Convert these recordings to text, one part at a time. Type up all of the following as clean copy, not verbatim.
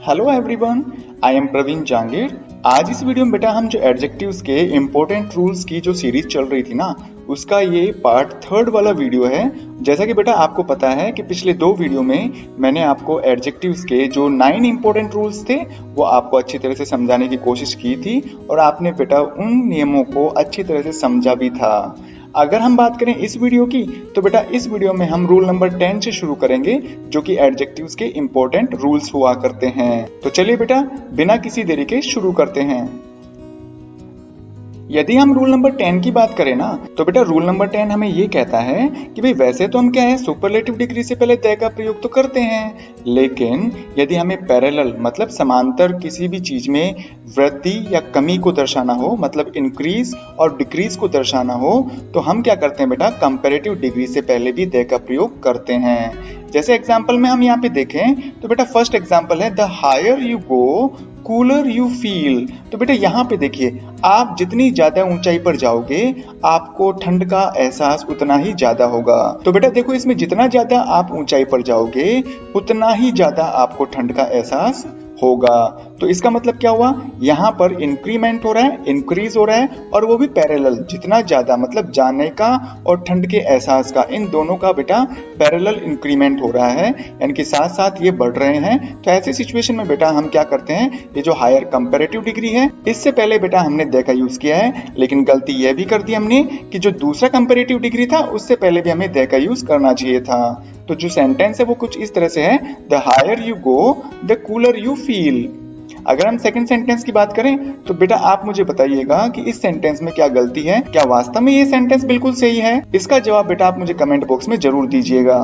Hello everyone, I am Praveen Jangir. आज इस video में बेटा हम जो एडजेक्टिव्स के इम्पोर्टेंट रूल्स की जो सीरीज चल रही थी ना, उसका ये पार्ट 3 वाला वीडियो है। जैसा कि बेटा आपको पता है कि पिछले 2 वीडियो में मैंने आपको एडजेक्टिव्स के जो 9 इम्पोर्टेंट रूल्स थे वो आपको अच्छी तरह से समझाने की कोशिश की थी और आपने बेटा उन नियमों को अच्छी तरह से समझा भी था। अगर हम बात करें इस वीडियो की, तो बेटा इस वीडियो में हम रूल नंबर 10 से शुरू करेंगे, जो कि एडजेक्टिव्स के इंपॉर्टेंट रूल्स हुआ करते हैं। तो चलिए बेटा बिना किसी देरी के शुरू करते हैं। यदि हम रूल नंबर 10 की बात करें ना, तो बेटा रूल नंबर 10 हमें ये कहता है कि भाई वैसे तो हम क्या है सुपरलेटिव डिग्री से पहले द का प्रयोग तो करते हैं, लेकिन यदि हमें पैरेलल मतलब समांतर किसी भी चीज में वृद्धि या कमी को दर्शाना हो, मतलब इंक्रीज और डिक्रीज को दर्शाना हो, तो हम क्या करते हैं बेटा कंपैरेटिव डिग्री से पहले भी द का प्रयोग करते हैं। जैसे एग्जाम्पल में हम यहाँ पे देखें तो बेटा फर्स्ट एग्जाम्पल है the higher you go cooler you feel. तो बेटा यहाँ पे देखिए, आप जितनी ज्यादा ऊंचाई पर जाओगे आपको ठंड का एहसास उतना ही ज्यादा होगा। तो बेटा देखो, इसमें जितना ज्यादा आप ऊंचाई पर जाओगे उतना ही ज्यादा आपको ठंड का एहसास होगा। तो इसका मतलब क्या हुआ, यहाँ पर इंक्रीमेंट हो रहा है, इंक्रीज हो रहा है, और वो भी पैरेलल। जितना ज्यादा मतलब जाने का और ठंड के एहसास का, इन दोनों का बेटा पैरेलल इंक्रीमेंट हो रहा है, यानी कि साथ साथ ये बढ़ रहे हैं। तो ऐसी सिचुएशन में बेटा हम क्या करते हैं, ये जो हायर कंपैरेटिव डिग्री है इससे पहले बेटा हमने द का यूज किया है, लेकिन गलती यह भी कर दी हमने कि जो दूसरा कंपैरेटिव डिग्री था उससे पहले भी हमें द का यूज करना चाहिए था। तो जो सेंटेंस है वो कुछ इस तरह से है, the higher you go the cooler you feel. अगर हम सेकंड सेंटेंस की बात करें तो बेटा आप मुझे बताइएगा कि इस सेंटेंस में क्या गलती है, क्या वास्तव में ये सेंटेंस बिल्कुल सही है? इसका जवाब बेटा आप मुझे कमेंट बॉक्स में जरूर दीजिएगा।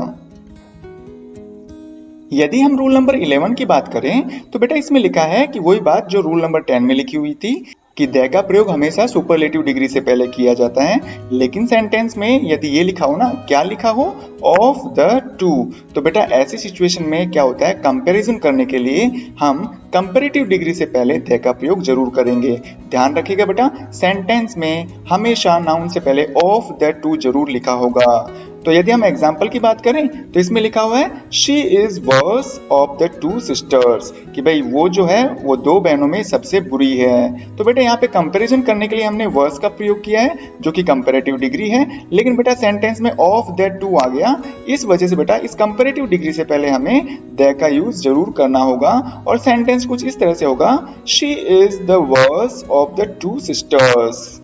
यदि हम रूल नंबर 11 की बात करें तो बेटा इसमें लिखा है कि वही बात जो रूल नंबर 10 में लिखी हुई थी कि द का प्रयोग हमेशा सुपरलेटिव डिग्री से पहले किया जाता है, लेकिन सेंटेंस में यदि ये लिखा हो ना, क्या लिखा हो, ऑफ द टू, तो बेटा ऐसी सिचुएशन में क्या होता है, कंपैरिजन करने के लिए हम कंपैरेटिव डिग्री से पहले द का प्रयोग जरूर करेंगे। ध्यान रखिएगा बेटा, सेंटेंस में हमेशा नाउन से पहले ऑफ द टू जरूर लिखा होगा। तो यदि हम एग्जाम्पल की बात करें तो इसमें लिखा हुआ है she is worse of the two sisters, कि भाई वो जो है वो 2 बहनों में सबसे बुरी है। तो बेटा यहाँ पे कंपैरिजन करने के लिए हमने वर्स का प्रयोग किया है जो कि कंपैरेटिव डिग्री है, लेकिन बेटा सेंटेंस में ऑफ द टू आ गया, इस वजह से बेटा इस कंपैरेटिव डिग्री से पहले हमें द का यूज जरूर करना होगा और सेंटेंस कुछ इस तरह से होगा, she is the worse of the two sisters.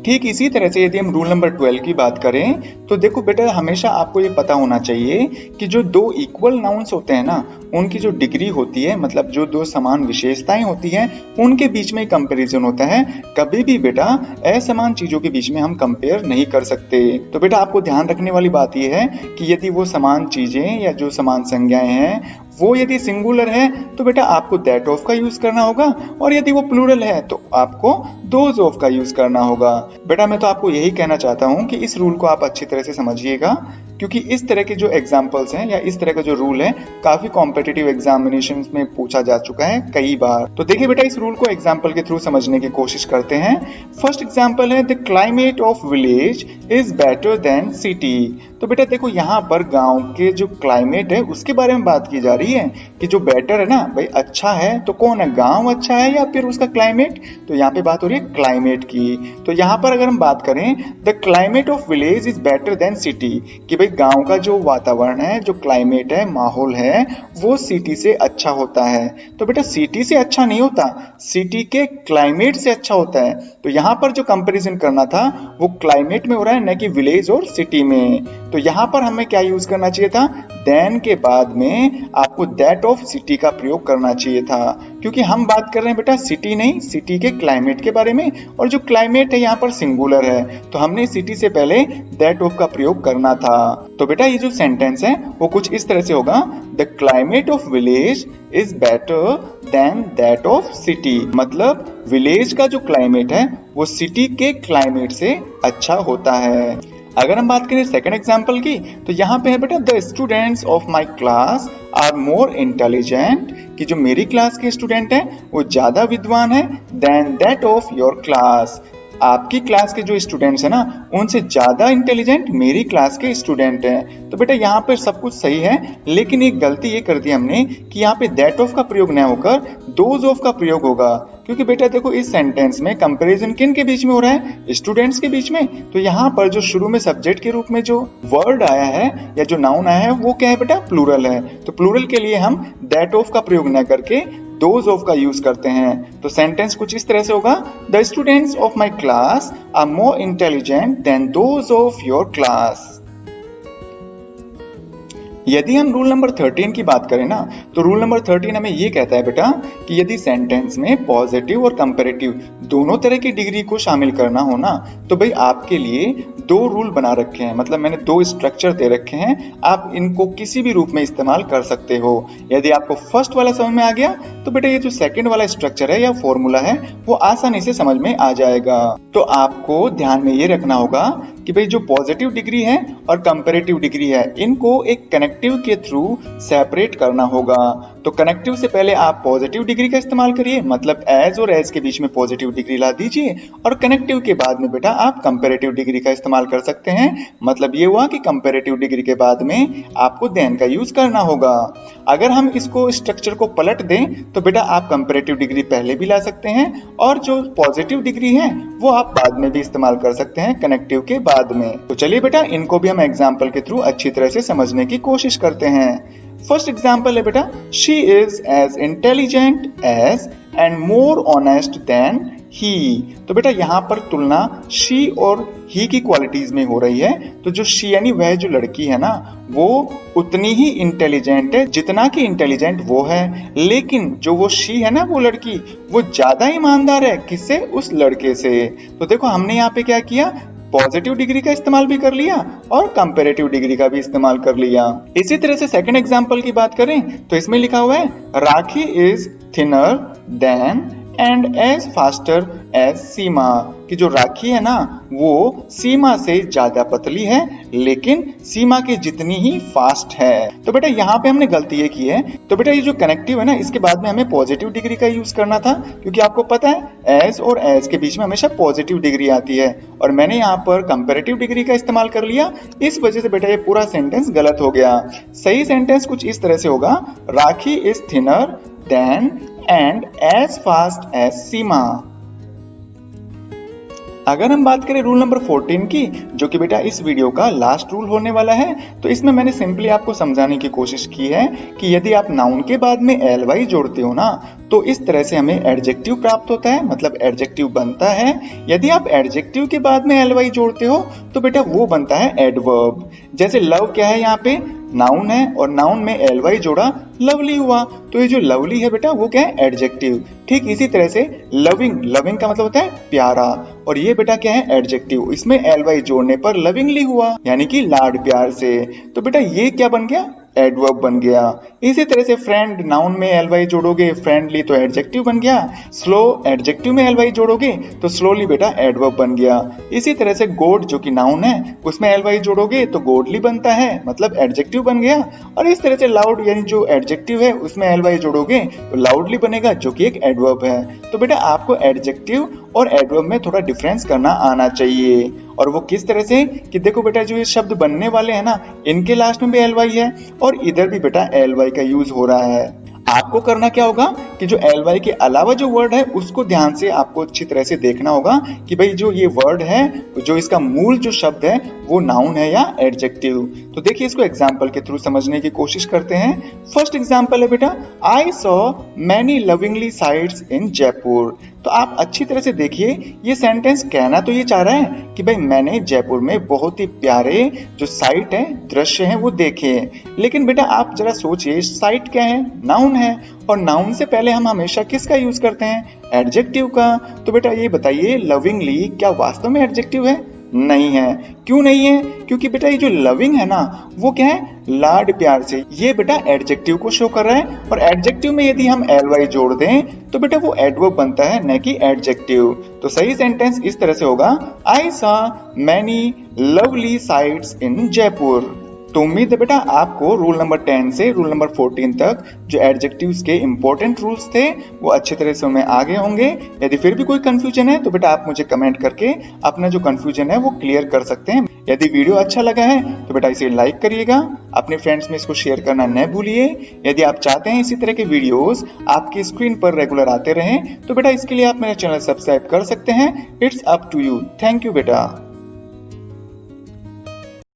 ठीक इसी तरह से यदि हम रूल नंबर 12 की बात करें तो देखो बेटा, हमेशा आपको ये पता होना चाहिए कि जो 2 इक्वल नाउन्स होते हैं ना, उनकी जो डिग्री होती है, मतलब जो 2 समान विशेषताएं होती हैं, उनके बीच में कंपैरिजन होता है। कभी भी बेटा असमान चीजों के बीच में हम कंपेयर नहीं कर सकते। तो बेटा आपको ध्यान रखने वाली बात यह है कि यदि वो समान चीजें या जो समान संज्ञाएं हैं वो यदि सिंगुलर है तो बेटा आपको दैट ऑफ का यूज करना होगा, और यदि वो प्लूरल है तो आपको दोज ऑफ का यूज करना होगा। बेटा मैं तो आपको यही कहना चाहता हूँ कि इस रूल को आप अच्छी तरह से समझिएगा, क्योंकि इस तरह के जो एग्जाम्पल्स हैं या इस तरह का जो रूल है काफी कॉम्पिटिटिव एग्जामिनेशंस में पूछा जा चुका है कई बार। तो देखिए बेटा, इस रूल को एग्जाम्पल के थ्रू समझने की कोशिश करते हैं। फर्स्ट एग्जाम्पल है the climate of village is better than city. तो बेटा देखो, यहाँ पर गांव के जो क्लाइमेट है उसके बारे में बात की जा रही है कि जो बेटर है ना भाई, अच्छा है, तो कौन है, गांव अच्छा है या फिर उसका क्लाइमेट? तो यहाँ पे बात हो रही है क्लाइमेट की। तो यहाँ पर अगर हम बात करें the climate of village is better than city, कि भाई गांव का जो वातावरण है, जो क्लाइमेट है, माहौल है, वो सिटी से अच्छा होता है। तो बेटा सिटी से अच्छा नहीं होता, सिटी के क्लाइमेट से अच्छा होता है। तो यहाँ पर जो कंपैरिजन करना था वो क्लाइमेट में हो रहा है, न कि विलेज और सिटी में। तो यहाँ पर हमें क्या यूज करना चाहिए था, देन के बाद में आपको दैट ऑफ सिटी का प्रयोग करना चाहिए था, क्योंकि हम बात कर रहे हैं बेटा सिटी नहीं, सिटी के क्लाइमेट के बारे में, और जो क्लाइमेट है यहाँ पर सिंगुलर है, तो हमने सिटी से पहले दैट ऑफ का प्रयोग करना था। तो बेटा ये जो सेंटेंस है वो कुछ इस तरह से होगा, the climate of village is better than that of city, मतलब विलेज का जो क्लाइमेट है वो सिटी के क्लाइमेट से अच्छा होता है। अगर हम बात करें सेकंड एग्जांपल की, तो यहाँ पे है बेटा the students of my class are more intelligent, कि जो मेरी क्लास के स्टूडेंट हैं वो ज्यादा विद्वान है than that of your class, आपकी क्लास के जो स्टूडेंट्स हैं ना उनसे ज्यादा इंटेलिजेंट मेरी क्लास के स्टूडेंट हैं। तो बेटा यहाँ पर सब कुछ सही है, लेकिन एक गलती ये कर दी हमने कि यहाँ पे दैट ऑफ का प्रयोग न होकर दोज ऑफ का प्रयोग होगा, क्योंकि बेटा देखो इस सेंटेंस में कंपैरिजन किन के बीच में हो रहा है, स्टूडेंट्स के बीच में। तो यहाँ पर जो शुरू में सब्जेक्ट के रूप में जो वर्ड आया है या जो नाउन आया है वो क्या है बेटा, प्लूरल है। तो प्लूरल के लिए हम दैट ऑफ का प्रयोग न करके दोज ऑफ का यूज करते हैं। तो सेंटेंस कुछ इस तरह से होगा, the students of my class are more intelligent than those of your class. यदि हम रूल नंबर 13 की बात करें ना, तो रूल नंबर 13 हमें ये कहता है बेटा कि यदि सेंटेंस में पॉजिटिव और कंपैरेटिव दोनों तरह की डिग्री को शामिल करना हो ना, तो भाई आपके लिए दो रूल बना रखे हैं, मतलब मैंने दो स्ट्रक्चर दे रखे हैं, आप इनको किसी भी रूप में इस्तेमाल कर सकते हो। यदि आपको फर्स्ट वाला समझ में आ गया तो बेटा ये जो सेकंड वाला स्ट्रक्चर है या फॉर्मूला है वो आसानी से समझ में आ जाएगा। तो आपको ध्यान में ये रखना होगा कि भाई जो पॉजिटिव डिग्री है और कंपैरेटिव डिग्री है इनको एक कनेक्टिव के थ्रू सेपरेट करना होगा। तो कनेक्टिव से पहले आप पॉजिटिव डिग्री का इस्तेमाल करिए, मतलब एज और एज के बीच में पॉजिटिव डिग्री ला दीजिए, और कनेक्टिव के बाद में बेटा आप कंपैरेटिव डिग्री का इस्तेमाल कर सकते हैं। मतलब ये हुआ कि कंपैरेटिव डिग्री के बाद में आपको देन का यूज करना होगा। अगर हम इसको स्ट्रक्चर को पलट दें तो बेटा आप कंपैरेटिव डिग्री पहले भी ला सकते हैं और जो पॉजिटिव डिग्री है वो आप बाद में भी इस्तेमाल कर सकते हैं कनेक्टिव के बाद में। तो चलिए बेटा इनको भी हम एग्जाम्पल के थ्रू अच्छी तरह से समझने की कोशिश करते हैं। फर्स्ट एग्जाम्पल है बेटा, she is as intelligent as and more honest than he. तो बेटा यहाँ पर तुलना शी और ही की क्वालिटीज में हो रही है। तो जो शी यानी वह जो लड़की है ना वो उतनी ही इंटेलिजेंट है जितना कि इंटेलिजेंट वो है, लेकिन जो वो शी है ना वो लड़की वो ज्यादा ईमानदार है किससे, उस लड़के से। तो देखो हमने यहाँ पे क्या किया, पॉजिटिव डिग्री का इस्तेमाल भी कर लिया और कंपैरेटिव डिग्री का भी इस्तेमाल कर लिया। इसी तरह से सेकंड एग्जांपल की बात करें तो इसमें लिखा हुआ है Rakhi is thinner than and as faster as Seema, कि जो राखी है ना वो सीमा से ज्यादा पतली है लेकिन सीमा के जितनी ही फास्ट है। तो बेटा यहाँ पे हमने गलती ये की है, तो बेटा ये जो कनेक्टिव है ना इसके बाद में हमें पॉजिटिव डिग्री का यूज करना था, क्योंकि आपको पता है एज और एज के बीच में हमेशा पॉजिटिव डिग्री आती है, और मैंने यहाँ पर कंपैरेटिव डिग्री का इस्तेमाल कर लिया। इस वजह से बेटा ये पूरा सेंटेंस गलत हो गया। सही सेंटेंस कुछ इस तरह से होगा, Rakhi is thinner than and as fast as Seema. अगर हम बात करें रूल नंबर 14 की, जो कि बेटा इस वीडियो का लास्ट रूल होने वाला है, तो इसमें मैंने सिंपली आपको समझाने की कोशिश की है कि यदि आप नाउन के बाद में एलवाई जोड़ते हो ना तो इस तरह से हमें एडजेक्टिव प्राप्त होता है, मतलब एडजेक्टिव बनता है। यदि आप एडजेक्टिव के बाद में एलवाई जोड़ते हो तो बेटा वो बनता है एडवर्ब। जैसे लव क्या है, यहाँ पे नाउन है और नाउन में एलवाई जोड़ा लवली हुआ, तो ये जो लवली है बेटा वो क्या है, एडजेक्टिव। ठीक इसी तरह से लविंग, लविंग का मतलब होता है प्यारा, और ये बेटा क्या है, एडजेक्टिव। इसमें एलवाई जोड़ने पर लविंगली हुआ, यानी कि लाड प्यार से। तो बेटा ये क्या बन गया, एडवर्ब बन गया। इसी तरह से फ्रेंड, नाउन में एलवाई जोड़ोगे फ्रेंडली तो एडजेक्टिव बन गया। स्लो, एडजेक्टिव में एलवाई जोड़ोगे तो स्लोली बेटा एडवर्ब बन गया। इसी तरह से गोड जो कि नाउन है उसमें एलवाई जोड़ोगे तो गोडली बनता है, मतलब एडजेक्टिव बन गया। और इस तरह से लाउड यानी जो एडजेक्टिव है उसमें एलवाई जोड़ोगे तो लाउडली बनेगा, जो कि एक एडवर्ब है। तो बेटा आपको एडजेक्टिव और एडवर्ब में थोड़ा डिफरेंस करना आना चाहिए। और वो किस तरह से कि देखो बेटा जो ये शब्द बनने वाले हैं ना इनके लास्ट में भी एलवाई है और इधर भी बेटा एलवाई का यूज हो रहा है। आपको करना क्या होगा कि जो एलवाई के अलावा जो वर्ड है उसको ध्यान से आपको अच्छी तरह से देखना होगा कि भाई जो ये वर्ड है, जो इसका मूल जो शब्द है वो नाउन है या एडजेक्टिव। तो देखिए इसको एग्जाम्पल के थ्रू समझने की कोशिश करते हैं। फर्स्ट एग्जाम्पल है बेटा, I saw many lovingly sites in Jaipur. तो आप अच्छी तरह से देखिए, ये सेंटेंस कहना तो ये चाह रहा है कि भाई मैंने जयपुर में बहुत ही प्यारे जो साइट है, दृश्य हैं वो देखे। लेकिन बेटा आप जरा सोचिए, साइट क्या है, नाउन है, और नाउन से पहले हम हमेशा किसका यूज करते हैं, एडजेक्टिव का। तो बेटा ये बताइए लविंगली क्या वास्तव में एडजेक्टिव है? नहीं है। क्यों नहीं है? क्योंकि बेटा ये जो लविंग है ना वो क्या है, लाड प्यार से। ये बेटा एडजेक्टिव को शो कर रहा है, और एडजेक्टिव में यदि हम एलवाई जोड़ दें तो बेटा वो एडवर्ब बनता है, न कि एडजेक्टिव। तो सही सेंटेंस इस तरह से होगा, I saw many lovely sites in Jaipur. तो उम्मीद है बेटा आपको रूल नंबर 10 से रूल नंबर 14 तक जो एडजेक्टिव्स के इंपॉर्टेंट रूल्स थे वो अच्छे तरह से में आ गए होंगे। यदि फिर भी कोई कंफ्यूजन है तो बेटा आप मुझे कमेंट करके अपना जो कंफ्यूजन है वो क्लियर कर सकते हैं। यदि वीडियो अच्छा लगा है तो बेटा इसे लाइक करिएगा, अपने फ्रेंड्स में इसको शेयर करना न भूलिए। यदि आप चाहते हैं इसी तरह के वीडियोस आपकी स्क्रीन पर रेगुलर आते रहें तो बेटा इसके लिए आप मेरा चैनल सब्सक्राइब कर सकते हैं। It's up to you. Thank you बेटा।